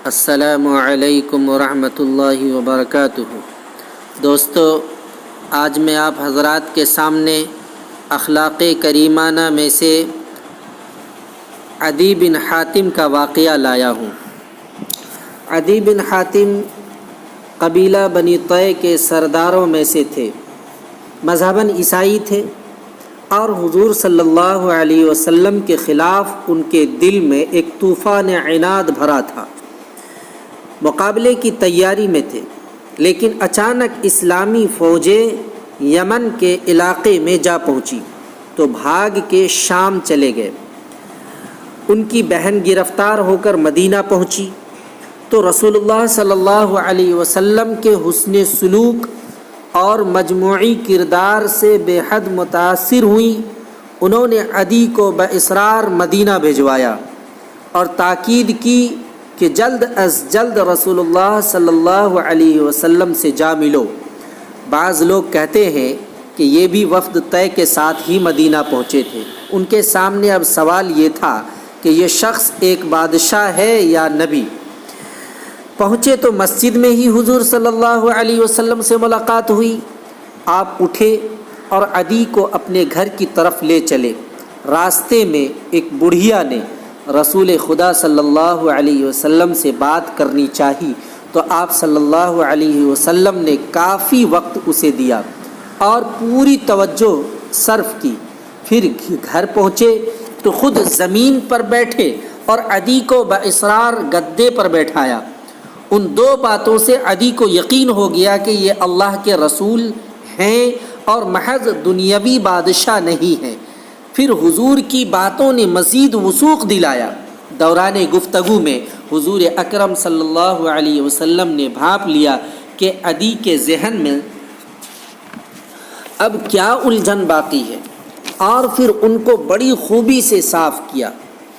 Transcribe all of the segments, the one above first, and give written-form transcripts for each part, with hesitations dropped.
السلام علیکم ورحمۃ اللہ وبرکاتہ۔ دوستو، آج میں آپ حضرات کے سامنے اخلاق کریمانہ میں سے عدی بن حاتم کا واقعہ لایا ہوں۔ عدی بن حاتم قبیلہ بنی طے کے سرداروں میں سے تھے، مذہباً عیسائی تھے، اور حضور صلی اللہ علیہ وسلم کے خلاف ان کے دل میں ایک طوفان عناد بھرا تھا۔ مقابلے کی تیاری میں تھے، لیکن اچانک اسلامی فوجیں یمن کے علاقے میں جا پہنچی تو بھاگ کے شام چلے گئے۔ ان کی بہن گرفتار ہو کر مدینہ پہنچی تو رسول اللہ صلی اللہ علیہ وسلم کے حسن سلوک اور مجموعی کردار سے بے حد متاثر ہوئیں۔ انہوں نے عدی کو باصرار مدینہ بھجوایا اور تاکید کی کہ جلد از جلد رسول اللہ صلی اللہ علیہ وسلم سے جا ملو۔ بعض لوگ کہتے ہیں کہ یہ بھی وفد طے کے ساتھ ہی مدینہ پہنچے تھے۔ ان کے سامنے اب سوال یہ تھا کہ یہ شخص ایک بادشاہ ہے یا نبی؟ پہنچے تو مسجد میں ہی حضور صلی اللہ علیہ وسلم سے ملاقات ہوئی۔ آپ اٹھے اور عدی کو اپنے گھر کی طرف لے چلے۔ راستے میں ایک بڑھیا نے رسول خدا صلی اللہ علیہ وسلم سے بات کرنی چاہی تو آپ صلی اللہ علیہ وسلم نے کافی وقت اسے دیا اور پوری توجہ صرف کی۔ پھر گھر پہنچے تو خود زمین پر بیٹھے اور عدی کو باصرار گدے پر بیٹھایا۔ ان دو باتوں سے عدی کو یقین ہو گیا کہ یہ اللہ کے رسول ہیں اور محض دنیاوی بادشاہ نہیں ہیں۔ پھر حضور کی باتوں نے مزید وثوق دلایا۔ دوران گفتگو میں حضور اکرم صلی اللہ علیہ وسلم نے بھانپ لیا کہ عدی کے ذہن میں اب کیا الجھن باقی ہے، اور پھر ان کو بڑی خوبی سے صاف کیا۔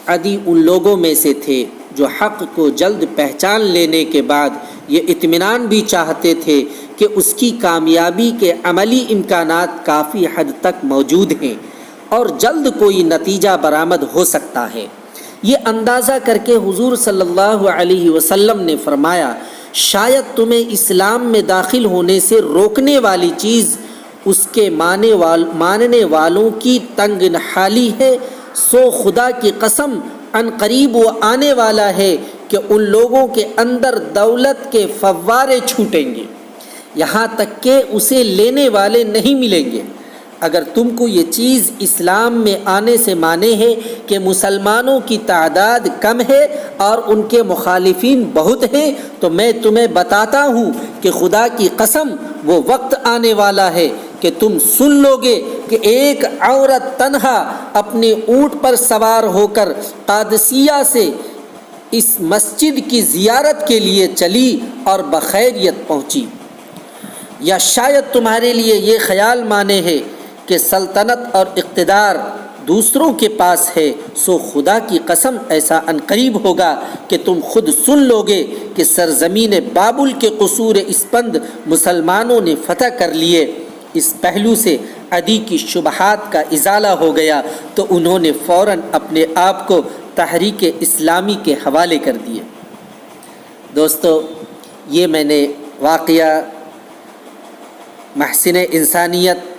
عدی ان لوگوں میں سے تھے جو حق کو جلد پہچان لینے کے بعد یہ اطمینان بھی چاہتے تھے کہ اس کی کامیابی کے عملی امکانات کافی حد تک موجود ہیں اور جلد کوئی نتیجہ برآمد ہو سکتا ہے۔ یہ اندازہ کر کے حضور صلی اللہ علیہ وسلم نے فرمایا، شاید تمہیں اسلام میں داخل ہونے سے روکنے والی چیز اس کے ماننے والوں کی تنگ نحالی ہے، سو خدا کی قسم عن قریب وہ آنے والا ہے کہ ان لوگوں کے اندر دولت کے فوارے چھوٹیں گے، یہاں تک کہ اسے لینے والے نہیں ملیں گے۔ اگر تم کو یہ چیز اسلام میں آنے سے مانے ہے کہ مسلمانوں کی تعداد کم ہے اور ان کے مخالفین بہت ہیں، تو میں تمہیں بتاتا ہوں کہ خدا کی قسم وہ وقت آنے والا ہے کہ تم سن لوگے کہ ایک عورت تنہا اپنے اونٹ پر سوار ہو کر قادسیہ سے اس مسجد کی زیارت کے لیے چلی اور بخیریت پہنچی۔ یا شاید تمہارے لیے یہ خیال مانے ہے کہ سلطنت اور اقتدار دوسروں کے پاس ہے، سو خدا کی قسم ایسا عنقریب ہوگا کہ تم خود سن لوگے کہ سرزمین بابل کے قصور اسپند مسلمانوں نے فتح کر لیے۔ اس پہلو سے عدی کی شبہات کا ازالہ ہو گیا تو انہوں نے فوراً اپنے آپ کو تحریک اسلامی کے حوالے کر دیے۔ دوستو، یہ میں نے واقعہ محسن انسانیت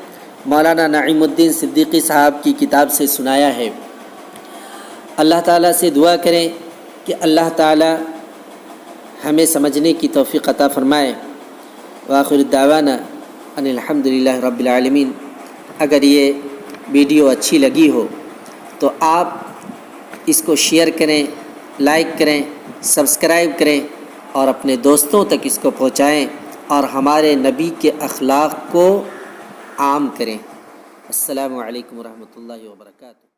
مولانا نعیم الدین صدیقی صاحب کی کتاب سے سنایا ہے۔ اللہ تعالیٰ سے دعا کریں کہ اللہ تعالیٰ ہمیں سمجھنے کی توفیق عطا فرمائے۔ وآخر دعوانا ان الحمدللہ رب العالمین۔ اگر یہ ویڈیو اچھی لگی ہو تو آپ اس کو شیئر کریں، لائک کریں، سبسکرائب کریں اور اپنے دوستوں تک اس کو پہنچائیں اور ہمارے نبی کے اخلاق کو عام کریں۔ السلام علیکم ورحمۃ اللہ وبرکاتہ۔